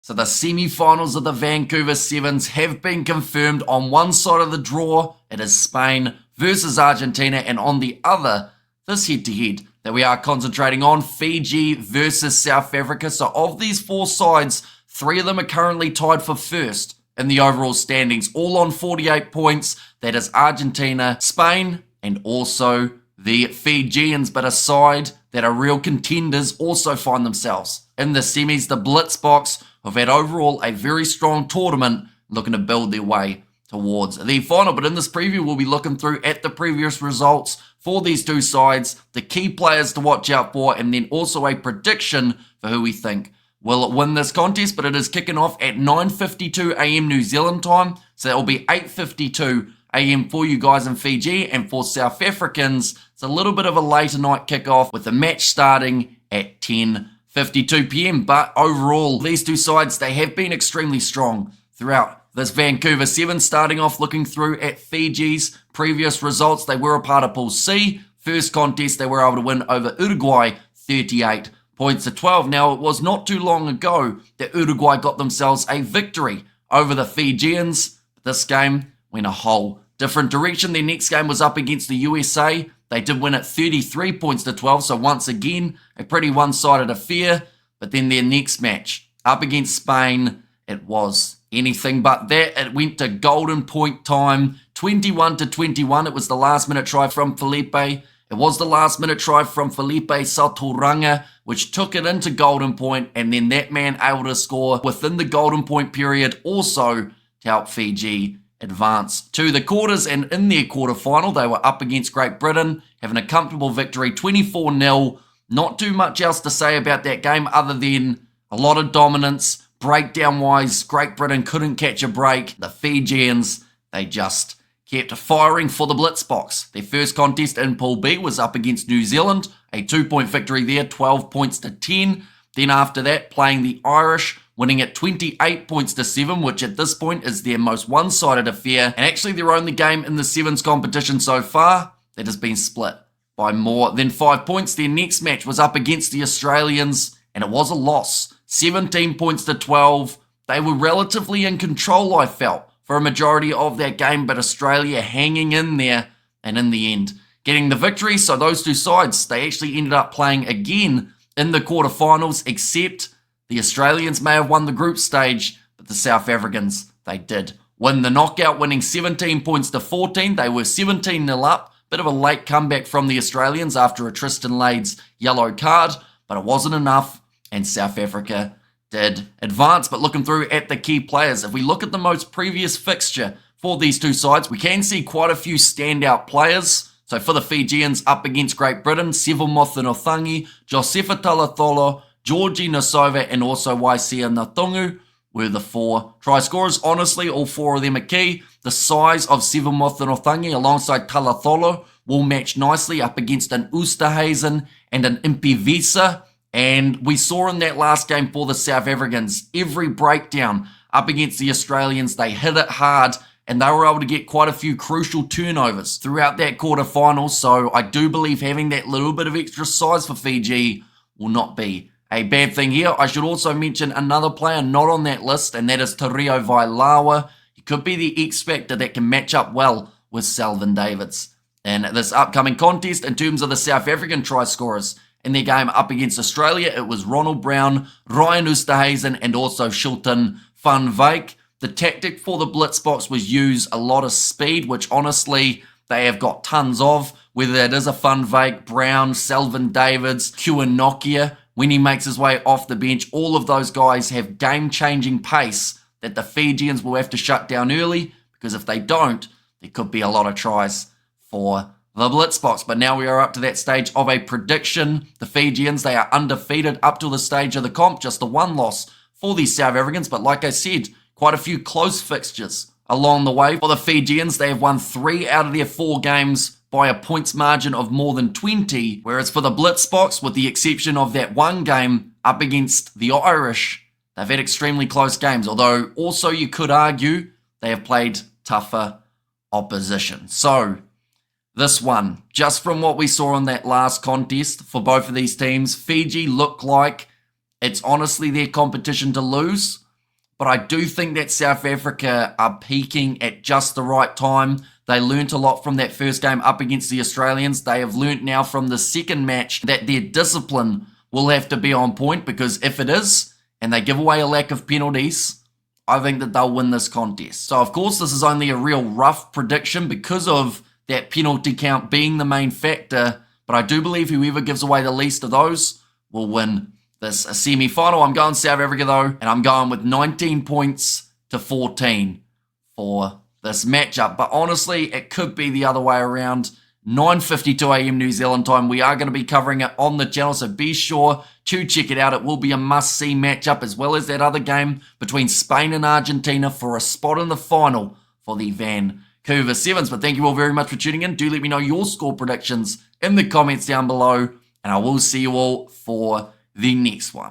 So the semi-finals of the Vancouver Sevens have been confirmed. On one side of the draw, it is Spain versus Argentina, and on the other, this head-to-head that we are concentrating on, Fiji versus South Africa. So of these four sides, three of them are currently tied for first in the overall standings, all on 48 points. That is Argentina, Spain, and also the Fijians. But a side that are real contenders also find themselves in the semis, the Blitz box, who've had overall a very strong tournament, looking to build their way towards the final. But in this preview, we'll be looking through at the previous results for these two sides, the key players to watch out for, and then also a prediction for who we think will win this contest. But it is kicking off at 9:52 a.m. New Zealand time, so that will be 8:52 a.m. for you guys in Fiji, and for South Africans, it's a little bit of a later night kickoff with the match starting at 10:52 p.m. But overall, these two sides, they have been extremely strong throughout this Vancouver Sevens. Starting off looking through at Fiji's previous results, they were a part of Pool C. First contest, they were able to win over Uruguay 38 points to 12. Now, it was not too long ago that Uruguay got themselves a victory over the Fijians. This game went a whole different direction. Their next game was up against the USA. They did win at 33 points to 12, so once again, a pretty one-sided affair. But then their next match, up against Spain, it was anything but that. It went to golden point time, 21-21. It was the last-minute try from Felipe. It was the last-minute try from Felipe Sauturanga, which took it into golden point, and then that man able to score within the golden point period also to help Fiji advance to the quarters. And in their quarterfinal, they were up against Great Britain, having a comfortable victory, 24-0. Not too much else to say about that game other than a lot of dominance. Breakdown-wise, Great Britain couldn't catch a break. The Fijians, they just kept firing for the Blitz box. Their first contest in Pool B was up against New Zealand, a 2-point victory there, 12 points to 10. Then after that, playing the Irish, winning at 28 points to 7, which at this point is their most one-sided affair, and actually their only game in the Sevens competition so far that has been split by more than 5 points. Their next match was up against the Australians, and it was a loss, 17 points to 12. They were relatively in control, I felt, for a majority of that game, but Australia hanging in there, and in the end, getting the victory. So those two sides, they actually ended up playing again in the quarterfinals, except the Australians may have won the group stage, but the South Africans, they did win the knockout, winning 17 points to 14. They were 17-0 up. Bit of a late comeback from the Australians after a Tristan Lades yellow card, but it wasn't enough, and South Africa did advance. But looking through at the key players, if we look at the most previous fixture for these two sides, we can see quite a few standout players. So for the Fijians, up against Great Britain, Seville Mothenotangi, Josefa Talatholo, Georgie Nosova, and also Waisia Natungu were the four try scorers. Honestly, all four of them are key. The size of Seville Mothenotangi alongside Talatholo will match nicely up against an Oosterhuizen and an Impivisa. And we saw in that last game for the South Africans, every breakdown up against the Australians, they hit it hard, and they were able to get quite a few crucial turnovers throughout that quarterfinal. So I do believe having that little bit of extra size for Fiji will not be a bad thing here. I should also mention another player not on that list, and that is Tario Vailawa. He could be the X factor that can match up well with Selvin Davids in this upcoming contest. In terms of the South African try scorers in their game up against Australia, it was Ronald Brown, Ryan Oosterhuizen, and also Shilton van Wyk. The tactic for the Blitz box was use a lot of speed, which honestly they have got tons of, whether it is a Van Wyk, Brown, Selvin Davids, Nokia. When he makes his way off the bench, all of those guys have game-changing pace that the Fijians will have to shut down early, because if they don't, there could be a lot of tries for the Blitz box. But now we are up to that stage of a prediction. The Fijians, they are undefeated up to the stage of the comp, just the one loss for the South Africans. But like I said, quite a few close fixtures along the way. For the Fijians, they have won 3 out of their 4 games by a points margin of more than 20, whereas for the Blitz box, with the exception of that one game up against the Irish, they've had extremely close games, although also you could argue they have played tougher opposition. So this one, just from what we saw in that last contest for both of these teams, Fiji look like it's honestly their competition to lose. but I do think that South Africa are peaking at just the right time. They learnt a lot from that first game up against the Australians. They have learnt now from the second match that their discipline will have to be on point, because if it is, and they give away a lack of penalties, I think that they'll win this contest. So, of course, this is only a real rough prediction because of that penalty count being the main factor, but I do believe whoever gives away the least of those will win this semi-final. I'm going South Africa, though, and I'm going with 19 points to 14 for this matchup. But honestly, it could be the other way around. 9:52 a.m. New Zealand time. We are going to be covering it on the channel, so be sure to check it out. It will be a must-see matchup, as well as that other game between Spain and Argentina for a spot in the final for the Vancouver Sevens. But thank you all very much for tuning in. Do let me know your score predictions in the comments down below, and I will see you all for the next one.